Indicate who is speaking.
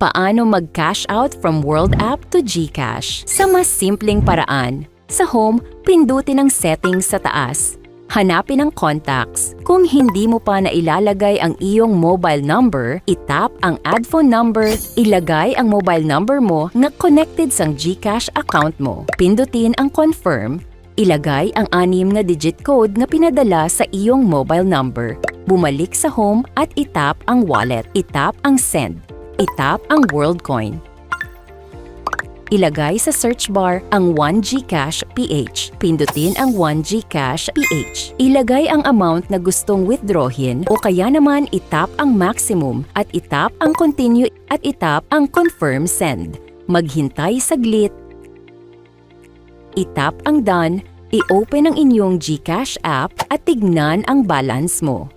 Speaker 1: Paano mag-cash out from World App to GCash? Sa mas simpleng paraan. Sa home, pindutin ang settings sa taas. Hanapin ang contacts. Kung hindi mo pa nailalagay ang iyong mobile number, itap ang add phone number, ilagay ang mobile number mo na connected sa GCash account mo. Pindutin ang confirm, ilagay ang 6 na digit code na pinadala sa iyong mobile number. Bumalik sa home at itap ang wallet. Itap ang send. Itap ang WorldCoin. Ilagay sa search bar ang 1GCash PH. Pindutin ang 1GCash PH. Ilagay ang amount na gustong withdrawin o kaya naman itap ang maximum at itap ang continue at itap ang confirm send. Maghintay saglit. Itap ang done, i-open ang inyong GCash app at tignan ang balance mo.